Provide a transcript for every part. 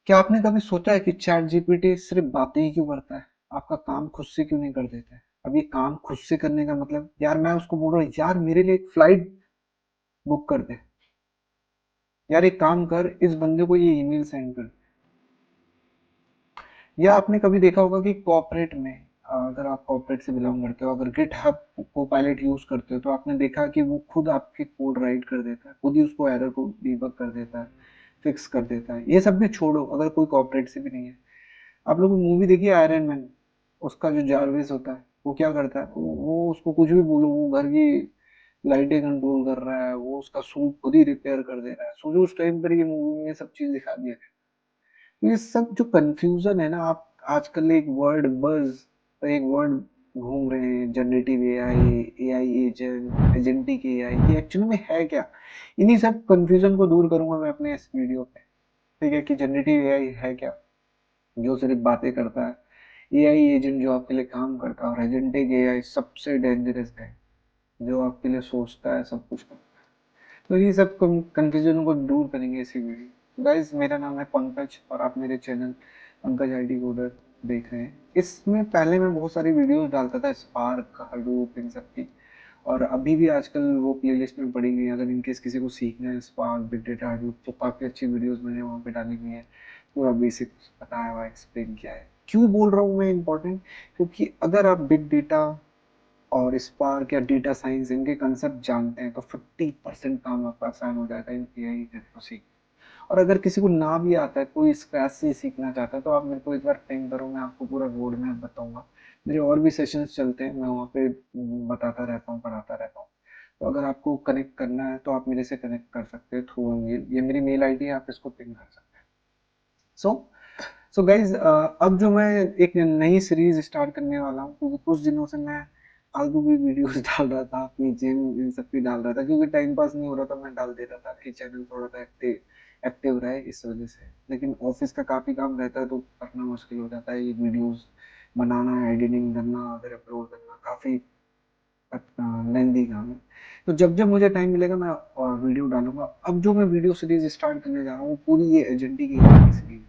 क्या आपने कभी सोचा है कि चैट जीपीटी सिर्फ बातें ही क्यों करता है? आपका काम खुद से क्यों नहीं कर देता है? अब ये काम खुद से करने का मतलब, यार मैं उसको बोल रहा हूँ यार मेरे लिए एक फ्लाइट बुक कर दे, यार एक काम कर इस बंदे को ये ईमेल सेंड कर। या आपने कभी देखा होगा कि कॉर्पोरेट में, अगर आप कॉर्पोरेट से बिलोंग करते हो, अगर गिटहब को पायलट यूज करते हो, तो आपने देखा कि वो खुद आपके कोड राइट कर देता है, खुद ही उसको एरर को डीबग कर देता है, फिक्स कर देता है। ये सब भी छोड़ो, अगर कोई कॉर्पोरेट से भी नहीं है, आप लोग मूवी देखिए आयरन मैन, उसका जो जारविस होता है वो क्या करता है, वो उसको कुछ भी बोलो, वो घर की लाइटें कंट्रोल कर रहा है, वो उसका सूट खुद ही रिपेयर कर दे रहा है। सोचो उस टाइम पर ये मूवी में ये सब चीज दिखा दिया है। ये सब जो कंफ्यूजन है ना, आप आजकल एक वर्ड बज, एक वर्ड घूम रहे हैं, generative AI, AI agent, agentic AI, ये एक्चुअली में है क्या? इन्हीं सब कंफ्यूजन को दूर करूंगा मैं अपने इस वीडियो पे। ठीक है, कि जनरेटिव एआई है क्या, जो सिर्फ बातें करता है, एआई एजेंट जो आपके लिए काम करता है, और एजेंटिक एआई सबसे डेंजरस है, जो आपके लिए सोचता है, सब कुछ करता है। तो ये सब कंफ्यूजन को दूर करेंगे इसी वीडियो। गाइस, मेरा नाम है पंकज और आप मेरे चैनल पंकज आईटी कोडर देख रहे हैं। इसमें पहले मैं बहुत सारी वीडियोस डालता था, स्पार्क, हडूप, इन सब की, और अभी भी आजकल वो प्लेलिस्ट में पड़ी हुई है। अगर इनकेस किसी को सीखना है स्पार्क, बिग डेटा, हडूप, तो काफ़ी अच्छी वीडियोस मैंने वहाँ पे डाली हुई है। पूरा बेसिक बताया हुआ, एक्सप्लेन किया है। क्यों बोल रहा हूँ मैं इम्पोर्टेंट, क्योंकि अगर आप बिग डेटा और स्पार्क या डेटा साइंस इनके कंसेप्ट जानते हैं तो 50% काम आपका आसान हो जाएगा इन एआई को सीख। और अगर किसी को ना भी आता है, कोई स्क्रैच से सीखना चाहता है, तो आप मेरे को एक बार पिंग करो, मैं आपको पूरा रोड मैप बताऊंगा। मेरे और भी सेशंस चलते हैं, मैं वहाँ पे बताता रहता हूँ, पढ़ाता रहता हूँ। तो अगर आपको कनेक्ट करना है तो आप मेरे से कनेक्ट कर सकते हैं थ्रू मेल, ये मेरी मेल आईडी है, आप इसको पिंग कर सकते हैं। सो सो गाइज, अब जो मैं एक नई सीरीज स्टार्ट करने वाला हूँ, क्योंकि कुछ दिनों से मैं फालतू की वीडियोस डाल रहा था, अपनी जिम इन सब की डाल रहा था, क्योंकि टाइम पास नहीं हो रहा था, मैं डाल देता था कि चैनल थोड़ा सा एक्टिव एक्टिव रहे इस वजह से। लेकिन ऑफिस का काफी काम रहता है तो करना मुश्किल हो जाता है, ये वीडियोस बनाना, एडिटिंग करना, फिर अपलोड करना काफी लेंदी काम है। तो जब जब मुझे टाइम मिलेगा मैं वीडियो डालूंगा। अब जो मैं वीडियो सीरीज स्टार्ट करने जा रहा हूँ, पूरी ये एजेंटी की सीरीज,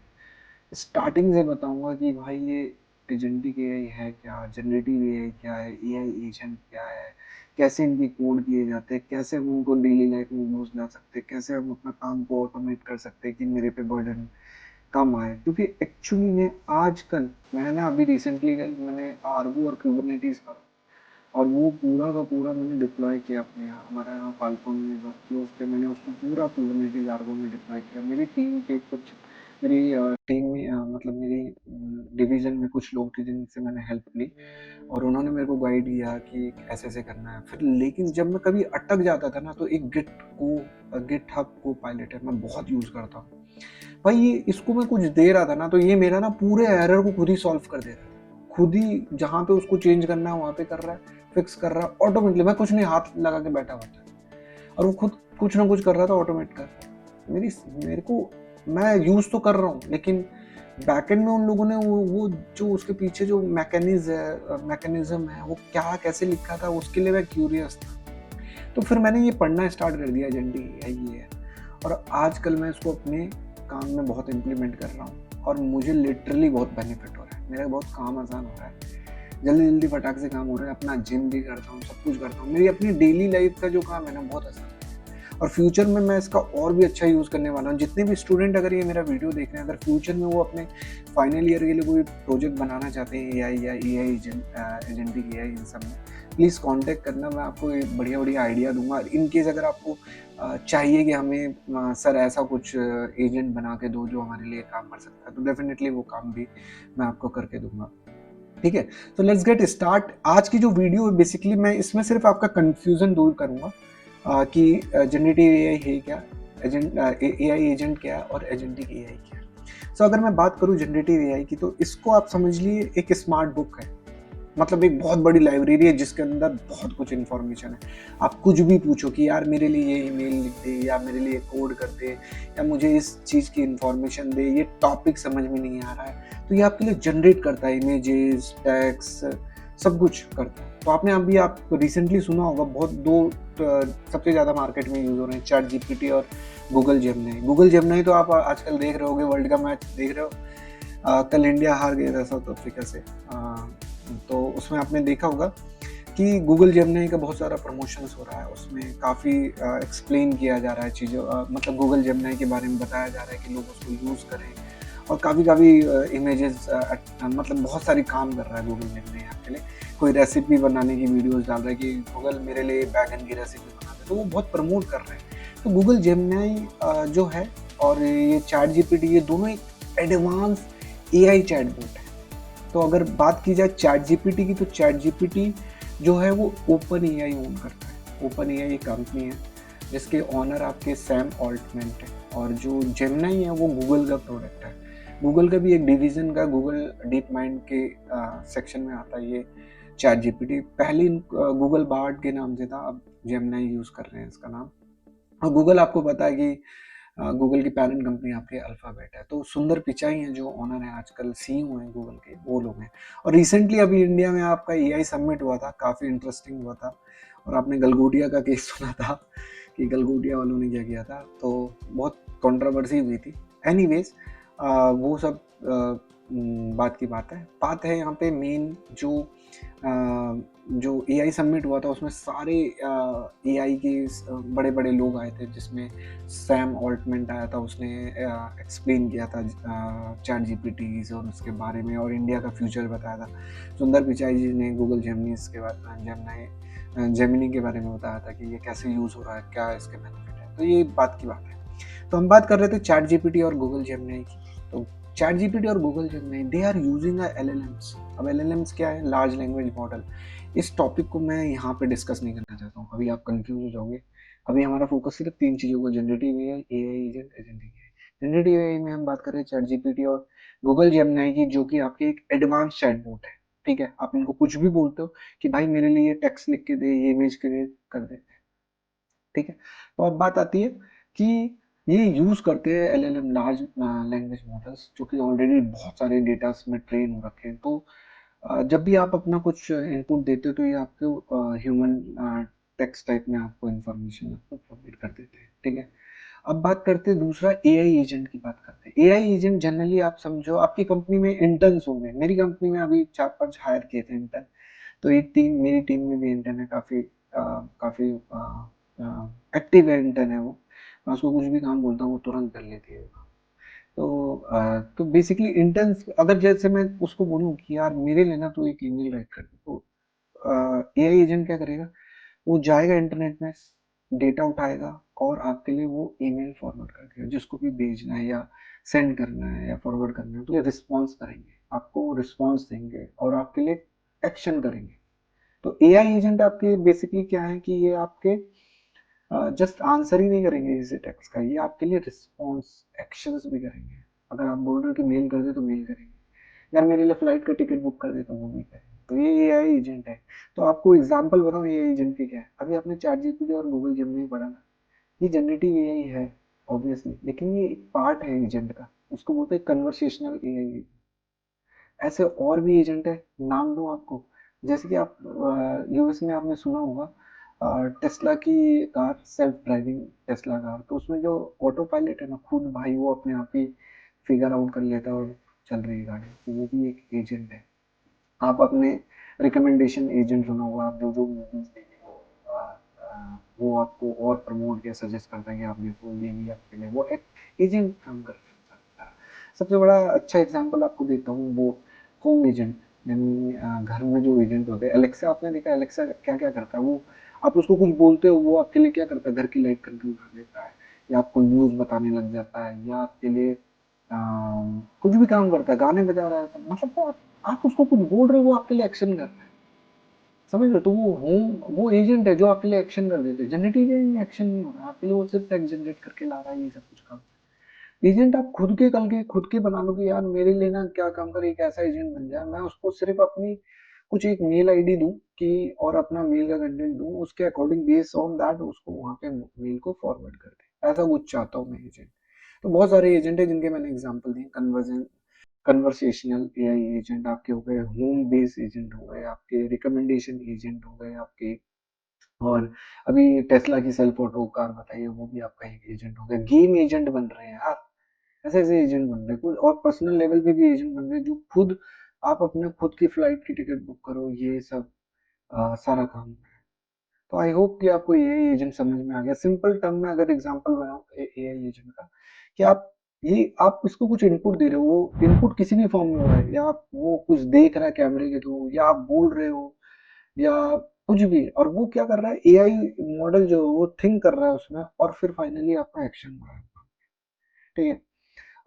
स्टार्टिंग से बताऊंगा कि भाई ये एजेंटिक एआई है क्या, जनरेटिव एआई क्या है, एआई एजेंट क्या है, कैसे इनकी कोड किए जाते हैं, कैसे हम उनको डेली लाइफ में यूज ला सकते हैं, कैसे हम अपना काम को ऑटोमेट कर सकते हैं कि मेरे पे बर्डन कम आए। क्योंकि एक्चुअली में आजकल मैंने ना अभी रिसेंटली मैंने आर्गो और कुबरनेटिस का, और वो पूरा का पूरा मैंने डिप्लॉय किया अपने यहाँ, हमारा यहाँ फाल्कन में वर्क फ्लो पे मैंने उसको पूरा कुबरनेटिस आर्गो में डिप्लॉय किया। मेरी टीम के कुछ, मेरी टीम में मतलब मेरी डिवीजन में कुछ लोग थे जिनसे मैंने हेल्प ली, और उन्होंने मेरे को गाइड किया कि ऐसे ऐसे करना है। फिर लेकिन जब मैं कभी अटक जाता था ना, तो एक गिट हब को पायलट है, मैं बहुत यूज करता हूँ भाई। ये इसको मैं कुछ दे रहा था ना, तो ये मेरा ना पूरे एरर को खुद ही सॉल्व कर दे रहा था, खुद ही जहाँ पे उसको चेंज करना है वहाँ पे कर रहा है, फिक्स कर रहा है ऑटोमेटिकली। मैं कुछ नहीं, हाथ लगा के बैठा हुआ था और वो खुद कुछ ना कुछ कर रहा था, ऑटोमेट कर रहा था। मेरे को, मैं यूज तो कर रहा हूँ, लेकिन बैकएंड में उन लोगों ने वो जो उसके पीछे जो मैकेनिज्म है वो क्या कैसे लिखा था, उसके लिए मैं क्यूरियस था। तो फिर मैंने ये पढ़ना स्टार्ट कर दिया, एजेंटी ये है। और आजकल मैं इसको अपने काम में बहुत इम्प्लीमेंट कर रहा हूँ, और मुझे लिटरली बहुत बेनिफिट हो रहा है, मेरा बहुत काम आसान हो रहा है, जल्दी जल्दी फटाक से काम हो रहा है। अपना जिम भी करता हूँ, सब कुछ करता हूँ, मेरी अपनी डेली लाइफ का जो काम है ना बहुत आसान है। और फ्यूचर में मैं इसका और भी अच्छा यूज़ करने वाला हूँ। जितने भी स्टूडेंट अगर ये मेरा वीडियो देख रहे हैं, अगर फ्यूचर में वो अपने फाइनल ईयर के लिए कोई प्रोजेक्ट बनाना चाहते हैं एआई या एआई एजेंटिक एआई, इन सब में प्लीज़ कांटेक्ट करना, मैं आपको बढ़िया बढ़िया आइडिया दूंगा। इन केस अगर आपको चाहिए कि हमें सर ऐसा कुछ एजेंट बना के दो जो हमारे लिए काम कर सकता है, तो डेफिनेटली वो काम भी मैं आपको करके दूंगा। ठीक है, तो लेट्स गेट स्टार्ट। आज की जो वीडियो है बेसिकली मैं इसमें सिर्फ आपका कंफ्यूजन दूर करूंगा कि जनरेटिव एआई है क्या, एजेंट एआई एजेंट क्या है, और एजेंटिक एआई क्या है। सो अगर मैं बात करूं जनरेटिव एआई की, तो इसको आप समझ लिए एक स्मार्ट बुक है, मतलब एक बहुत बड़ी लाइब्रेरी है जिसके अंदर बहुत कुछ इन्फॉर्मेशन है। आप कुछ भी पूछो कि यार मेरे लिए ये ईमेल लिख दे, या मेरे लिए कोड कर दे, या मुझे इस चीज़ की इन्फॉर्मेशन दे, ये टॉपिक समझ में नहीं आ रहा है, तो ये आपके लिए जनरेट करता है इमेजेस, टेक्स्ट, सब कुछ करता है। तो आपने अभी आप रिसेंटली सुना होगा बहुत दो सबसे ज़्यादा मार्केट में यूज़ हो रहे हैं, चैट जीपीटी और गूगल जेमिनी। गूगल जेमिनी तो आप आजकल देख रहे होगे, वर्ल्ड का मैच देख रहे हो। कल इंडिया हार गया था साउथ अफ्रीका से। तो उसमें आपने देखा होगा कि गूगल जेमिनी का बहुत सारा प्रमोशंस हो रहा है, उसमें काफ़ी एक्सप्लेन किया जा रहा है चीज़ों, मतलब गूगल जेमिनी के बारे में बताया जा रहा है कि लोग उसको यूज़ करें, और काफ़ी काफ़ी इमेजेस, मतलब बहुत सारी काम कर रहा है गूगल जेमिनी आपके लिए। कोई रेसिपी बनाने की वीडियोस डाल रहा है कि गूगल मेरे लिए बैगन की रेसिपी बना दे, तो वो बहुत प्रमोट कर रहे हैं। तो गूगल जेमिनी जो है और ये चैट जीपीटी, ये दोनों एक एडवांस एआई चैटबॉट है। तो अगर बात की जाए चैट जीपीटी की, तो चैट जीपीटी जो है वो ओपन एआई ओन करता है। ओपन एआई एक कंपनी है जिसके ऑनर आपके सैम ऑल्टमैन है, और जो जेमिनी है वो गूगल का प्रोडक्ट है। गूगल का भी एक डिवीजन का गूगल डीप माइंड के सेक्शन में आता है ये चैट जीपीटी। पहले गूगल बार्ड के नाम से था, अब जेमिनी यूज कर रहे हैं इसका नाम। और गूगल आपको पता है कि गूगल की पेरेंट कंपनी आपके अल्फाबेट है। तो सुंदर पिचाई हैं जो ओनर है, आजकल सीईओ हैं गूगल के, वो लोग हैं। और रिसेंटली अभी इंडिया में आपका एआई समिट हुआ था, काफ़ी इंटरेस्टिंग हुआ था। और आपने गलगोटिया का केस सुना था कि गलगोटिया वालों ने क्या किया था, तो बहुत कंट्रोवर्सी हुई थी। एनीवेज, वो सब बात की बात है। बात है यहाँ पे मेन जो एआई समिट हुआ था, उसमें सारे एआई के बड़े बड़े लोग आए थे, जिसमें सैम ऑल्टमैन आया था, उसने एक्सप्लेन किया था चैट जीपीटी और उसके बारे में, और इंडिया का फ्यूचर बताया था। सुंदर पिचाई जी ने गूगल जेमिनी के बाद जेमिनी के बारे में बताया था कि ये कैसे यूज़ हो रहा है, क्या इसके बेनिफिट है। तो ये बात की बात है। तो हम बात कर रहे थे चैट जीपीटी और गूगल जेमिनी की। तो चैट जीपीटी और Google Gemini, they are using LLMs. अब एलएलएम्स क्या है? Large language model. इस टॉपिक को मैं यहाँ पे डिस्कस नहीं करना चाहता हूँ, अभी आप कंफ्यूज हो जाओगे। अभी हमारा फोकस सिर्फ तीन चीज़ों को, generative AI, AI agent, agentic AI. Generative AI में हम बात कर रहे हैं चैट जीपीटी और गूगल जेमिनी की, जो कि आपकी एक एडवांस चैटबॉट है। ठीक है, आप इनको कुछ भी बोलते हो कि भाई मेरे लिए टेक्स्ट लिख के दे, ये इमेज क्रिएट कर दे। ठीक है। तो अब बात आती है कि ये यूज करते हैं एलएलएम, लार्ज लैंग्वेज मॉडल्स, जो कि ऑलरेडी बहुत सारे डेटा में ट्रेन हो रखे हैं। तो जब भी आप अपना कुछ इनपुट देते हो, तो ये आपको ह्यूमन टेक्स्ट टाइप में आपको इंफॉर्मेशन आपको प्रोवाइड कर देते हैं। ठीक है। अब बात करते हैं दूसरा, एआई एजेंट की बात करते हैं। एआई एजेंट जनरली आप समझो, आपकी कंपनी में इंटर्न्स होंगे। मेरी कंपनी में अभी 4-5 हायर किए थे इंटर्न। तो एक टीम, मेरी टीम में भी इंटर्न है, काफ़ी एक्टिव है इंटर्न है वो। मैं उसको कुछ भी काम बोलता हूँ, वो तुरंत कर लेती है। तो बेसिकली इंटर्न्स, अगर जैसे मैं उसको बोलूँ कि यार मेरे लिए ना तो एक ईमेल राइट कर दे, तो एआई एजेंट क्या करेगा? वो जाएगा इंटरनेट में, डेटा उठाएगा, और आपके लिए वो ईमेल फॉरवर्ड कर देगा। जिसको भी भेजना है या सेंड करना है या फॉरवर्ड करना है, तो ये रिस्पॉन्स करेंगे, आपको रिस्पॉन्स देंगे और आपके लिए एक्शन करेंगे। तो एआई एजेंट आपके बेसिकली क्या है कि ये आपके जस्ट आंसर ही नहीं करेंगे इसी टेक्स्ट का, ये आपके लिए रिस्पॉन्स एक्शंस भी करेंगे। अगर आप बोल रहे हो कि मेल कर दे, तो मेल करेंगे। यार मेरे लिए फ्लाइट का टिकट बुक कर दे, तो वो भी करेंगे। तो ये एआई एजेंट है। तो आपको एग्जांपल बताऊं ये एजेंट की क्या है? अभी आपने चैट जीपीटी और गूगल जेमिनी पढ़ा ना, ये जनरेटिव एआई है ऑब्वियसली, लेकिन ये एक पार्ट है एजेंट का, उसको बोलते हैं कन्वर्सेशनल एआई। ऐसे और भी एजेंट है, नाम दूं आपको? जैसे कि आप यूएस में आपने सुना होगा टेस्ला की car, self driving Tesla car, तो उसमें जो ऑटो पायलट है ना, खुद भाई वो अपने आप ही फिगर आउट कर लेता है और चल रही है गाड़ी। तो वो भी एक एजेंट है। आप अपने रिकमेंडेशन एजेंट सुना होगा, आप जो जो मूवीज देखें वो आपको और प्रमोट या सजेस्ट करता है कि आप देखो ये भी आपके लिए, वो एक एजेंट काम करता है। सबसे बड़ा अच्छा एग्जांपल आपको देता हूँ, वो होम एजेंट, यानी घर में जो एजेंट होते हैं। एलेक्सा, आपने देखा एलेक्सा क्या क्या करता है? वो आप उसको कुछ बोलते हो, वो आपके लिए क्या करता है? घर की लाइट कंट्रोल कर देता है, या आपको न्यूज बताने लग जाता है, या आपके लिए कुछ भी काम करता है, गाने बजा रहा है, तो मतलब वो आप उसको कुछ बोल रहे हो, वो आपके लिए एक्शन कर रहा है। समझ रहे हो? तो वो एजेंट है जो आपके लिए एक्शन कर देते हैं। जनरेटिव एक्शन नहीं हो रहा आपके लिए, वो सिर्फ टेक्स्ट जनरेट करके ला रहा है, ये सब कुछ काम। एजेंट आप खुद के कल के खुद के बना लो कि यार मेरे लिए ना क्या काम करे, एक ऐसा एजेंट बन जाए, मैं उसको सिर्फ अपनी कुछ एक मेल आईडी दूं कि, और अपना मेल का कंटेंट दूं, उसके अकॉर्डिंग बेस ऑन दैट उसको वहां पे मेल को फॉरवर्ड कर दे। ऐसा कुछ चाहता हूँ मैं एजेंट। तो बहुत सारे एजेंट है जिनके मैंने एग्जांपल दिए। कन्वर्जन कन्वर्सेशनल एआई एजेंट आपके हो गए, होम बेस्ड एजेंट हो गए आपके, रिकमेंडेशन एजेंट हो गए आपके, और अभी टेस्ला की सेल्फ ऑटो कार बताइए, वो भी आपका एक एजेंट हो गया। गेम एजेंट बन रहे हैं यार, ऐसे ऐसे एजेंट बन रहे हैं कुछ, और पर्सनल लेवल पे भी एजेंट बन रहे हैं जो खुद, आप अपने खुद की फ्लाइट की टिकट बुक करो, ये सब सारा काम। तो आई होप कि आपको एआई एजेंट समझ में आ गया। सिंपल टर्म में अगर एग्जांपल बनाओ एआई एजेंट का, कि आप इसको कुछ इनपुट दे रहे हो, वो इनपुट किसी भी फॉर्म में हो रहा है, या आप वो कुछ देख रहा है कैमरे के थ्रू, या आप बोल रहे हो, या कुछ भी, और वो क्या कर रहा है, एआई मॉडल जो है, वो थिंक कर रहा है उसमें, और फिर फाइनली आपका एक्शन हो रहा है। ठीक है।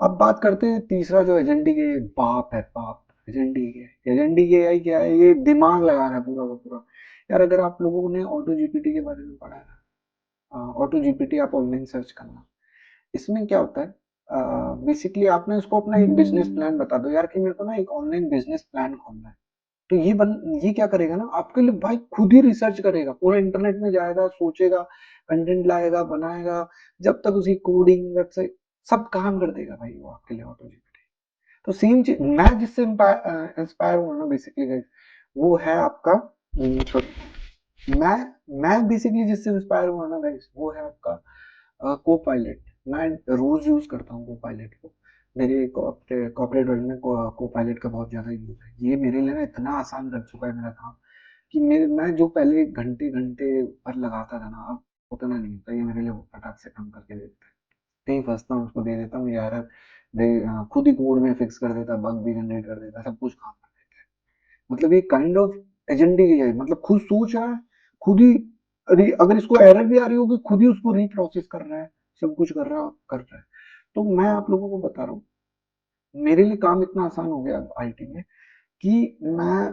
अब बात करते हैं तीसरा जो एजेंटिक के बाप है, बाप एजेंटिक एआई क्या है, ये दिमाग लगा रहा है पूरा का पूरा। यार अगर आप लोगों ने ऑटो जीपीटी के बारे में पढ़ा है ना, ऑटो जीपीटी आप ऑनलाइन सर्च करना, इसमें क्या होता है, बेसिकली आपने उसको अपना एक बिजनेस प्लान बता दो यार, कि मेरे को ना एक ऑनलाइन बिजनेस प्लान खोलना है, तो ये क्या करेगा ना आपके लिए भाई, खुद ही रिसर्च करेगा, पूरा इंटरनेट में जाएगा, सोचेगा, कंटेंट लाएगा, बनाएगा, जब तक उसकी कोडिंग वेबसाइट सब काम कर देगा भाई वो आपके लिए ऑटो जीपीटी। तो सेम चीज मैं जिससे इंस्पायर हुआ ना बेसिकली गाइस, वो है आपका, sorry, मैं मैं बेसिकली जिससे इंस्पायर हुआ ना गाइस, वो है आपका को पायलट। मैं रोज यूज करता हूँ को पायलट को, मेरे कॉर्पोरेट वर्ल्ड में को पायलट का बहुत ज्यादा यूज है। ये मेरे लिए ना इतना आसान कर चुका है मेरा काम, कि मैं जो पहले घंटे घंटे भर लगाता था ना, अब उतना नहीं होता। ये मेरे लिए फटाक से काम करके देता है, कहीं फंसता हूँ उसको दे देता हूँ यार, खुद ही कोड में फिक्स कर देता, बग भी जनरेट कर देता, सब कुछ काम कर देता है। मतलब ये काइंड ऑफ एजेंटिक है, मतलब खुद सोच रहा है, खुद ही, अगर इसको एरर भी आ रही होगी, खुद ही उसको रीप्रोसेस कर रहा है, सब कुछ कर रहा है। तो मैं आप लोगों को बता रहा हूँ, मेरे लिए काम इतना आसान हो गया आईटी में, कि मैं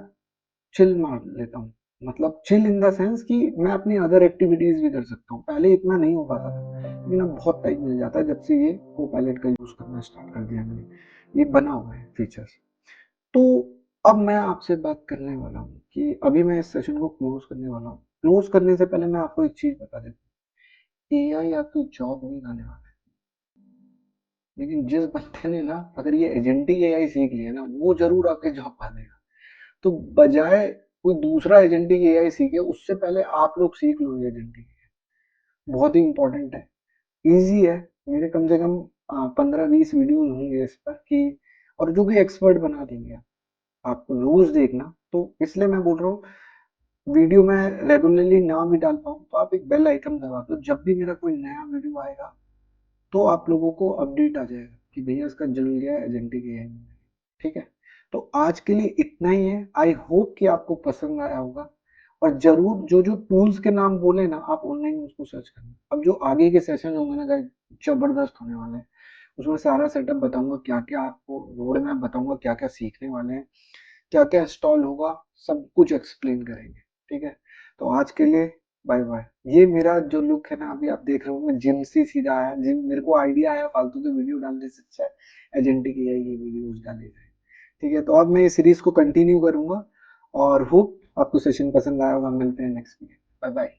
चिल मार लेता हूँ। मतलब चिल इन द सेंस कि मैं अपनी अदर एक्टिविटीज भी कर सकता हूँ, पहले इतना नहीं हो पाता था, लेकिन अब बहुत टाइम मिल जाता है जब से ये को पायलट का यूज करना स्टार्ट कर दिया मैंने, ये बना हुआ है फीचर्स। तो अब मैं आपसे बात करने वाला हूँ कि अभी मैं इस सेशन को क्लोज करने वाला हूँ। क्लोज करने से पहले मैं आपको एक चीज बता देता हूँ, एआई आपकी जॉब नहीं खाने वाला है, लेकिन जिस बंदे ने ना अगर ये एजेंटिक एआई सीख लिया ना, वो जरूर आपके जॉब खा देगा। तो बजाय कोई दूसरा एजेंटिक एआई सीखे, उससे पहले आप लोग सीख लो ये एजेंटिक, बहुत ही इंपॉर्टेंट है, इजी है। मेरे कम से कम 15-20 वीडियोस होंगे इस पर कि, और जो भी एक्सपर्ट बना देंगे, आप रोज देखना। तो इसलिए मैं बोल रहा हूँ, वीडियो में रेगुलरली ना भी डाल पाऊँ तो आप एक बेल आइकन दबा दो, जब भी मेरा कोई नया वीडियो आएगा तो आप लोगों को अपडेट आ जाएगा कि भैया इसका जल गया एजेंटिक एआई में। ठीक है। तो आज के लिए इतना ही है, आई होप कि आपको पसंद आया होगा, और जरूर जो जो टूल्स के नाम बोले ना, आप ऑनलाइन उसको सर्च करना। अब जो आगे के सेशन होंगे ना guys, जबरदस्त होने वाले हैं। उसमें सारा सेटअप बताऊंगा, क्या क्या आपको रोड मैप बताऊंगा, क्या क्या सीखने वाले हैं, क्या क्या इंस्टॉल होगा, सब कुछ एक्सप्लेन करेंगे। ठीक है। तो आज के लिए बाय बाय। ये मेरा जो लुक है ना, अभी आप देख रहे हो, मैं जिम से सीधा आया, जिम मेरे को आइडिया आया फालतू के वीडियो डालने से, अच्छा है एजेंटिक एआई की वीडियोस डाले जाए। ठीक है। तो अब मैं इस सीरीज को कंटिन्यू करूंगा, और होप आपको सेशन पसंद आया होगा। मिलते हैं नेक्स्ट वीडियो, बाय बाय।